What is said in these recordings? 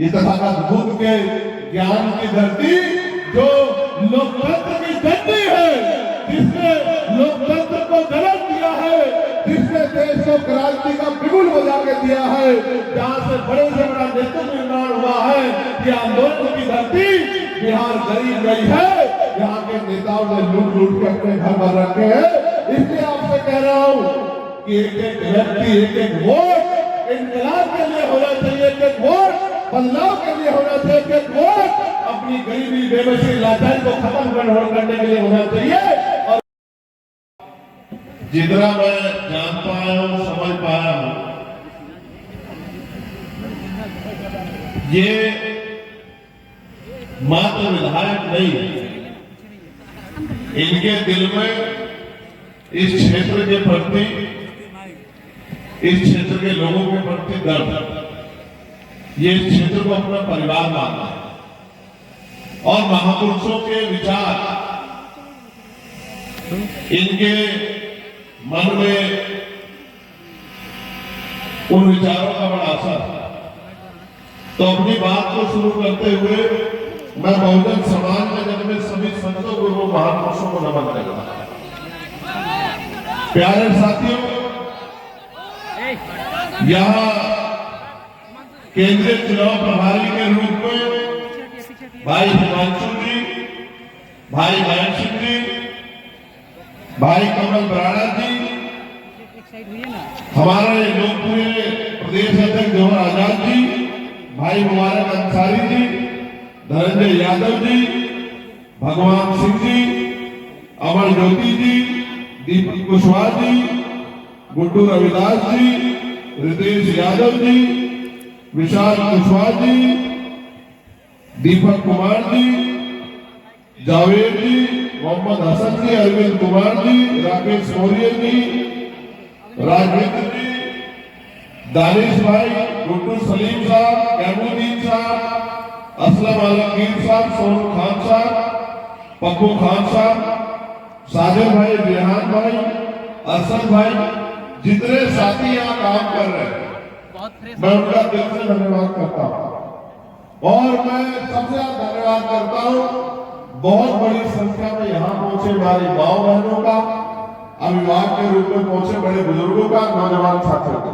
ये तथागत बुद्ध के ज्ञान की धरती जो लोकतंत्र की धरती है, जिसने लोकतंत्र को जन्म दिया है, जिसने देश को क्रांति का बिगुल बजा के दिया है, जहाँ से बड़े से बड़ा नेतृत्व निर्माण हुआ है, ये आंदोलन की धरती बिहार गरीब रही है। यहाँ के नेताओं ने लूट लूट के अपने घर भर रखे हैं। इसलिए आपसे कह रहा हूँ कि एक एक व्यक्ति, एक एक वोट इनकलाब के लिए होना चाहिए, एक एक वोट बदलाव के लिए होना चाहिए, एक एक वोट अपनी गरीबी, बेबसी, लाचारी को खत्म करने के लिए होना चाहिए। और जितना मैं जान पाया हूँ, समझ पाया हूँ, ये मात्र विधायक नहीं, इनके दिल में इस क्षेत्र के प्रति, इस क्षेत्र के लोगों के प्रति दर्द, ये इस क्षेत्र को अपना परिवार मानना है और महापुरुषों के विचार इनके मन में, उन विचारों का बड़ा असर है। तो अपनी बात को शुरू करते हुए मैं बहुजन समाज में जब मैं सभी संतों गुरु महापुरुषों को नमन करता हूं। प्यारे साथियों, यहाँ केंद्रीय चुनाव प्रभारी के रूप में भाई हिमांशु जी, भाई मयंक सिंह जी, भाई कमल बराड़ा जी, हमारे लोकप्रिय प्रदेश अध्यक्ष जवाहर आजाद जी, भाई मुबारक अंसारी जी, धनंजय यादव जी, भगवान सिंह जी, अमर ज्योति जी, दीपक कुशवाहा जी, गुड्डू रविदास जी, रितेश यादव जी, विशाल कुशवाहा जी, दीपक कुमार जी, जावेद जी, मोहम्मद हसन जी, अरविंद कुमार जी, राकेश मौर्य जी, राजवीर जी, दानिश भाई, गुड्डू सलीम साहब, कैमुद्दीन साहब, असलम आलमगीर साहब, सोनू खान साहब, पप्पू खान साहब, साजिद भाई, रेहान भाई, असद भाई, जितने साथी यहाँ काम कर रहे हैं, मैं उनका दिल से धन्यवाद करता हूँ। और मैं सबसे ज्यादा धन्यवाद करता हूँ बहुत बड़ी संख्या में यहाँ पहुंचे हमारी माँ बहनों का, अभिभावक के रूप में पहुंचे बड़े बुजुर्गों का, नौजवान साथियों का।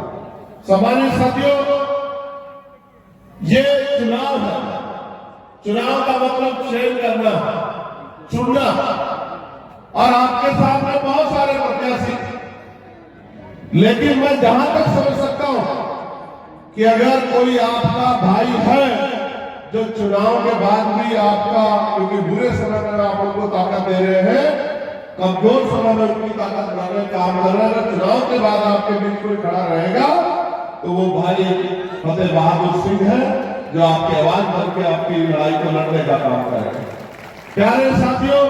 सम्मानित साथियों, ये चुनाव है। चुनाव का मतलब चयन करना, चुनना, और आपके सामने बहुत सारे प्रत्याशी, लेकिन मैं जहां तक समझ सकता हूं कि अगर कोई आपका भाई है जो चुनाव के बाद भी आपका, क्योंकि बुरे समय में आप उनको ताकत दे रहे हैं, कमजोर समय में उनकी ताकत बढ़ाने का काम कर रहे हैं, चुनाव के बाद आपके बीच कोई खड़ा रहेगा तो वो भाई फतेह बहादुर सिंह है, जो आपकी आवाज बन के आपकी लड़ाई को लड़ने का काम करेगा। प्यारे साथियों,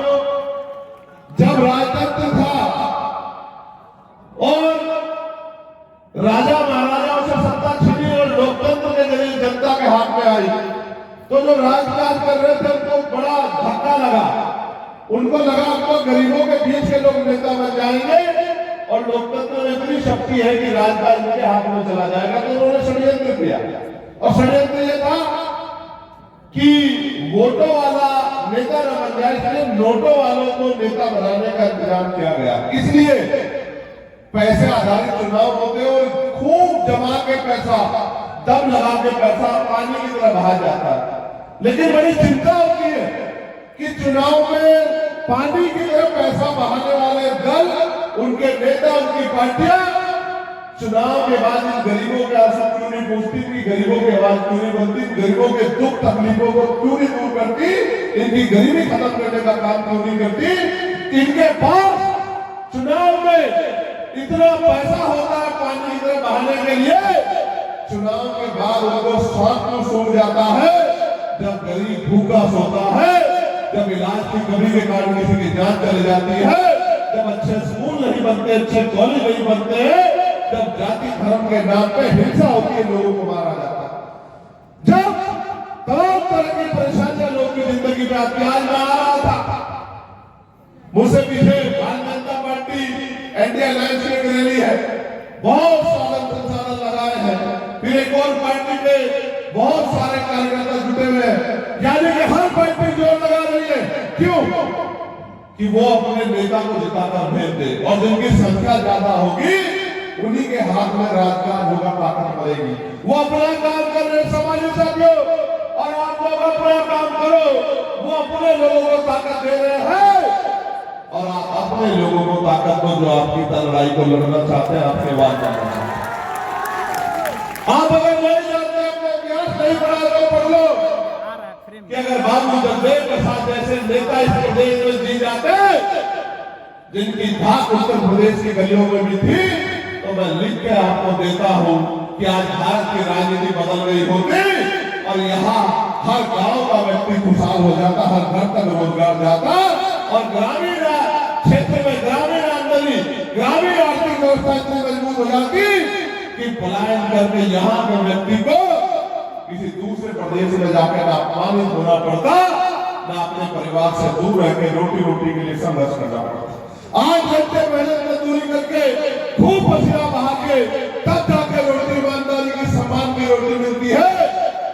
जब राजतंत्र था और राजा महाराजाओं से सत्ता छिनी और लोकतंत्र के जरिए जनता के हाथ में आई, तो जो राजकाज कर रहे थे उनको बड़ा धक्का लगा। उनको लगा आपको गरीबों के बीच के लोग नेता बन जाएंगे और लोकतंत्र में इतनी शक्ति है कि राजकाज उनके हाथ में चला जाएगा। तो उन्होंने षड्यंत्र किया, और षड्यंत्र ये था कि वोटों वाला नेता न बन जाए, इसलिए नोटों वालों को नेता बनाने का इंतजाम किया गया। इसलिए पैसे आधारित चुनाव होते और खूब जमा के पैसा, दम लगा के पैसा पानी की तरह बहा जाता है। लेकिन बड़ी चिंता होती है कि चुनाव में पानी की तरह पैसा बहाने वाले दल, उनके नेता, उनकी पार्टियां चुनाव के बाद इन गरीबों के आंसू क्यों नहीं पूछती थी, गरीबों की आवाज क्यों नहीं बनती, गरीबों के दुख तकलीफों को क्यों नहीं दूर करती, इनकी गरीबी खत्म करने का काम क्यों नहीं करती। इनके पास चुनाव में इतना पैसा होता है पानी की तरह बहाने के लिए, चुनाव के बाद उनको स्वास्थ्य क्यों सूख जाता है, जब गरीब भूखा सोता है, जब इलाज की कमी के कारण किसी की जान चली जाती है, जब अच्छे स्कूल नहीं बनते, अच्छे कॉलेज नहीं बनते हैं, जब जाति धर्म के नाम पे हिंसा होती है, लोगों को मारा जाता है, जब तमाम तरह की परेशानियां लोगों की जिंदगी में आती है। आज मैं आ रहा था, मुझसे पीछे Bharatiya Janata party India alliance की एक रैली है, बहुत साधन संसाधन लगाए हैं, फिर एक और पार्टी के बहुत सारे कार्यकर्ता जुटे हुए हैं, यानी कि हर पार्टी जोर लगा रही है। क्यों? कि वो अपने नेता को जिताकर भेज दे, और जिनकी संख्या ज्यादा होगी उन्हीं के हाथ में राजकाज होगा, ताकत पड़ेगी। वो अपना काम कर रहे समाजी साथियों, और आप लोग अपना काम करो। वो अपने लोगों को ताकत दे रहे हैं, और आप अपने लोगों को ताकत दो जो आपकी लड़ाई को लड़ना चाहते हैं, आपसे बात करना चाहते हैं। आप अगर नहीं जानते, अपने इतिहास नहीं पढ़ा तो पढ़ लो कि अगर बाबू जगदेव प्रसाद जैसे नेता इस प्रदेश में जी जाते, जिनकी धाक उत्तर प्रदेश की गलियों में भी थी, तो मैं लिख के आपको देता हूं कि आज भारत की राजनीति बदल गई होती, और यहाँ हर गांव का व्यक्ति खुशहाल हो जाता, हर घर तक रोजगार जाता, और ग्रामीण क्षेत्र में ग्रामीण आमदनी, ग्रामीण आर्थिक व्यवस्था इतनी मजबूत हो जाती कि पलायन करके यहाँ के व्यक्ति को किसी दूसरे प्रदेश में जाकर ना अपमानित होना पड़ता, ना अपने परिवार से दूर रह के रोटी के लिए संघर्ष करना पड़ता। 8 घंटे मेहनत मजदूरी करके खूब पसीना बहा के तब जाके रोटी, ईमानदारी की, सम्मान की रोटी मिलती है।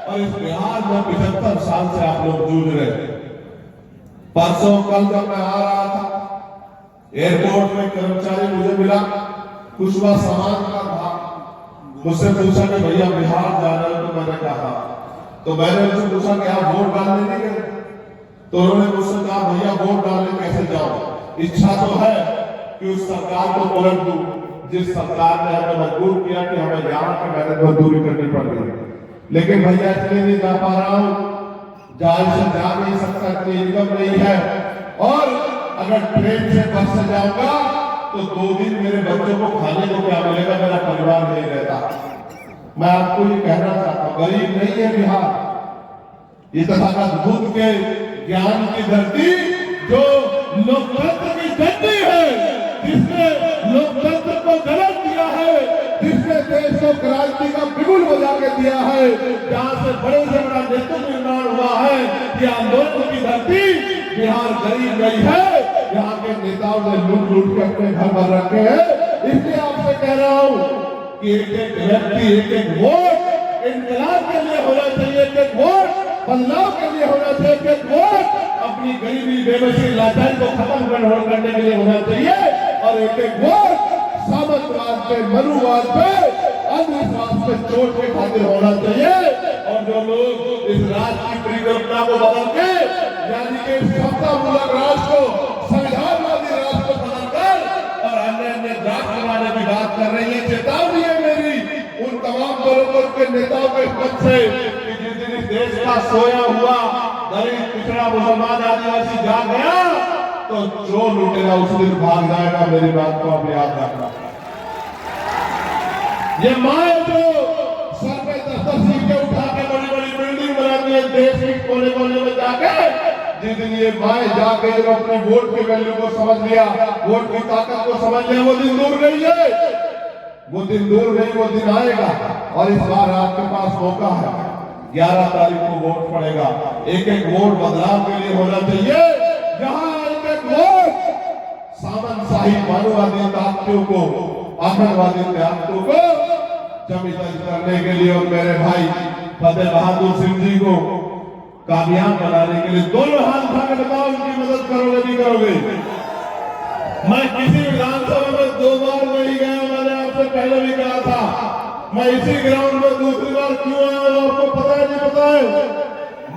और इस बिहार में 75 साल से आप लोग जूझ रहे हैं। परसों कल जब मैं आ रहा था, एयरपोर्ट में कर्मचारी मुझे मिला, कुछ वह सामान का था, मुझसे पूछा कि भैया बिहार जा रहे हो? तो मैंने कहा, तो मैंने उनसे पूछा कि आप वोट डालने नहीं गए? तो उन्होंने मुझसे कहा, भैया वोट डालने कैसे जाओ, इच्छा तो है कि उस सरकार को पलट दूं जिस सरकार ने हमें मजबूर किया कि हमें यहाँ के मेहनत मजदूरी करनी पड़ रही, लेकिन भैया इसलिए नहीं जा पा रहा हूँ, जहाज से जा नहीं सकता, इतनी इनकम नहीं है, और अगर ट्रेन से बस से जाऊंगा तो 2 दिन मेरे बच्चों को खाने को क्या मिलेगा, मेरा परिवार नहीं रहता। मैं आपको ये कहना चाहता हूँ, गरीब नहीं है बिहार, ये तथागत बुद्ध के ज्ञान की धरती, जो लोकतंत्र की धरती है, जिसने लोकतंत्र को जन्म दिया है, जिसने देश को क्रांति का बिगुल बजा के दिया है, जहाँ से बड़े से बड़ा नेतृत्व निर्माण हुआ है, ये आंदोलन की धरती बिहार गरीब नहीं है। यहाँ के नेताओं ने लूट के अपने घर भर रखे हैं। इसलिए आपसे कह रहा हूँ कि एक व्यक्ति, एक वोट इनकलाब के लिए होना चाहिए, एक वोट बदलाव के लिए होना चाहिए, एक वोट अपनी गरीबी, बेबसी, लाचारी को खत्म करने के लिए होना चाहिए, और एक वोट सामंतवाद पे, मनुवाद पे, अंधविश्वास पे चोट के खातिर होना चाहिए। और जो लोग इस राज्य की परिकल्पना को बदल के, यानी कि सत्तामूलक राज को, संविधानवादी राज को बदलकर और अन्य राज बनाने की बात कर रही है, चेतावनी है मेरी उन तमाम दलों के नेताओं के पद से कि जिस दिन इस देश का सोया हुआ दलित, पिछड़ा, मुसलमान, आदिवासी जाग गया, तो जो लूटेगा उस दिन भाग जाएगा। मेरी बात को आप याद रखना। ये माए जो सर पे 10-10 सीटें उठा के बड़ी बड़ी बिल्डिंग बनाती है देश के कोने कोने में जाके, जिस दिन ये माए जाके अपने वोट की वैल्यू को समझ लिया, वोट की ताकत को समझ लिया, वो दिन दूर नहीं है, वो दिन दूर नहीं, वो दिन आएगा। और इस बार आपके पास मौका है, 11 तारीख को वोट पड़ेगा। एक एक वोट बदलाव के लिए होना चाहिए। जहां एक एक वोट सामंतशाही मानववादी ताकतों को, आतंकवादी ताकतों को जमी दर्ज करने के लिए, और मेरे भाई फतेह बहादुर सिंह जी को कामयाब बनाने के लिए दोनों हाथ उठा के बताओ, उनकी मदद करोगे नहीं करोगे? मैं किसी विधानसभा में 2 बार नहीं गया, मैंने आपसे पहले भी कहा था, मैं इसी ग्राउंड में दूसरी बार क्यों आया हूं, आपको पता है नहीं पता है?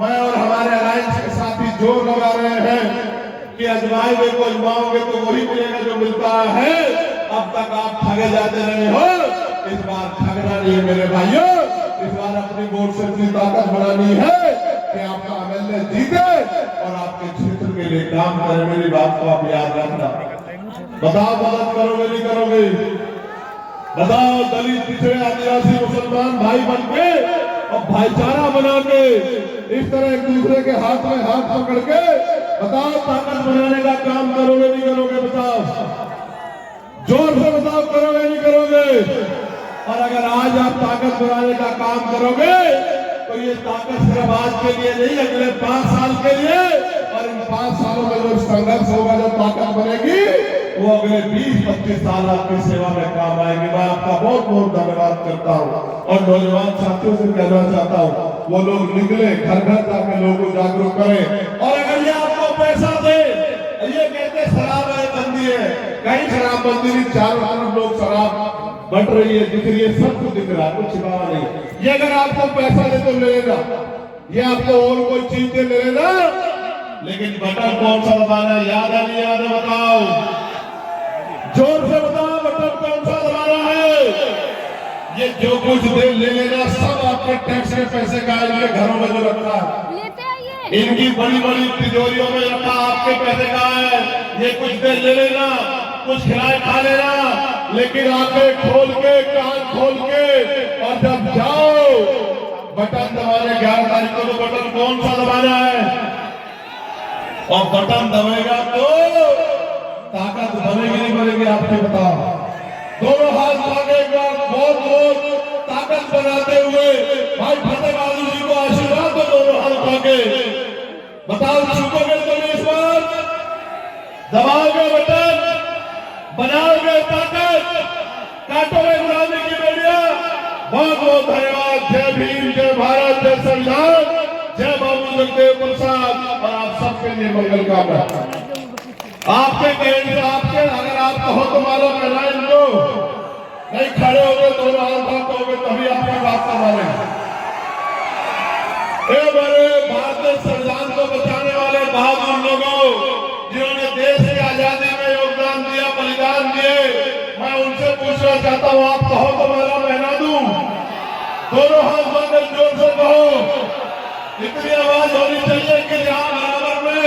मैं और हमारे अलायंस के साथी जोर लगा रहे हैं कि अजमाओगे को अजमाओगे तो वही मिलेगा जो मिलता है। अब तक आप ठगे जाते रहे हो, इस बार ठगना नहीं है मेरे भाइयों। इस बार अपनी वोट से अपनी ताकत बढ़ानी है कि आपका एमएलए जीते और आपके क्षेत्र के लिए काम करे। मेरी बात को आप याद रखना। बताओ मदद करोगे नहीं करोगे? बताओ दलित, पिछड़े, आदिवासी, मुसलमान भाई बन के और भाईचारा बना के इस तरह एक दूसरे के हाथ में हाथ पकड़ के बताओ ताकत बनाने का काम करोगे नहीं करोगे? बताओ, जोर से बताओ, करोगे नहीं करोगे? और अगर आज आप ताकत बनाने का काम करोगे तो ये ताकत सिर्फ आज के लिए नहीं, अगले 5 साल के लिए, और इन 5 सालों में जो संघर्ष होगा, जो ताकत बनेगी, वो अगले 20-25 साल आपकी सेवा में काम आएगी। मैं आपका बहुत बहुत धन्यवाद करता हूँ और नौजवान साथियों से कहना चाहता हूँ वो लोग निकले, घर घर जाकर लोगों को जागरूक करें। और अगर ये आपको पैसा दे, ये कहते शराब है बंदी है, कहीं शराब बंदी नहीं, चारों तरफ लोग शराब बट रही है, दिख रही है, सब कुछ दिख रहा है, कुछ छिपावा नहीं। ये अगर आपको पैसा दे तो ले लेना, ये आपको और कोई चीज दे ले लेना, लेकिन बटन कौन सा दबाना है, याद है नहीं याद है, बताओ, जोर से बताओ, बटन कौन सा दबाना है। ये जो कुछ दे ले लेना, सब आपके टैक्स के पैसे का इनके घरों में जो रखा है, इनकी बड़ी बड़ी तिजोरियों में रखा आपके पैसे का है, ये कुछ दे ले लेना, कुछ खिलाए खा लेना, लेकिन आंखें खोल के, कान खोल के, और जब जाओ बटन दबाने 11 तारीख को, तो बटन कौन सा दबाना है, और बटन दबाएगा तो ताकत बनेगी नहीं बनेगी, आपको बताओ। दोनों हाथ मांगे बहुत बहुत ताकत बनाते हुए भाई फतेह बाबू जी को आशीर्वाद दो, दोनों हाथ मांगे। बताओ चुकोगे तो इस बार, दबाओगे बटन, बनाओगे ताकत, काटोगे गुलामी की बेड़िया। बहुत बहुत धन्यवाद। जय भीम, जय भारत, जय संविधान, जय बाबू जगदेव प्रसाद। और आप सबके लिए मंगल कामना। आपके कहने, आपके अगर आप कहो तो मारो कहना, इनको नहीं खड़े हो गए, दोनों हाथ हो गए, तभी आपकी बात का मानेंगे। मेरे भारतीय संविधान को बचाने वाले बहादुर लोगों, जिन्होंने देश की आजादी में योगदान दिया, बलिदान दिए, मैं उनसे पूछना चाहता हूँ, आप कहो तो मारा पहना दूं? दोनों हाथ मांगे, जोर से कहो, इतनी आवाज होनी चाहिए कि यहाँ बराबर में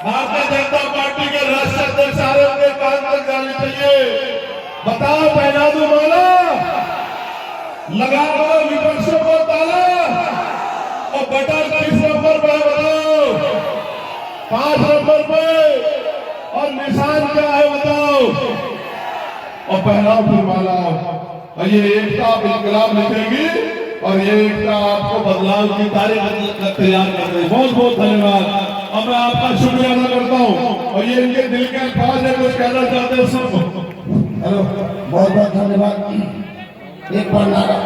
भारतीय जनता पार्टी के राष्ट्रीय अध्यक्ष आरएस के कान तक जानी चाहिए। बताओ पहना दूं माला, लगा दो विपक्षों को ताला, और बटन किस नंबर पे बताओ? 5 नंबर पे, और निशान क्या है बताओ? और पहनाओ फिर माला, और ये एकता इनकलाब लिखेगी, और ये एकता आपको बदलाव की तारीख तैयार कर देगी। बहुत बहुत धन्यवाद। और मैं आपका शुक्रिया अदा करता हूँ। और ये इनके दिल के अल्फाज है, कुछ कहना चाहते हैं सब। हेलो, बहुत बहुत धन्यवाद। एक बार नारा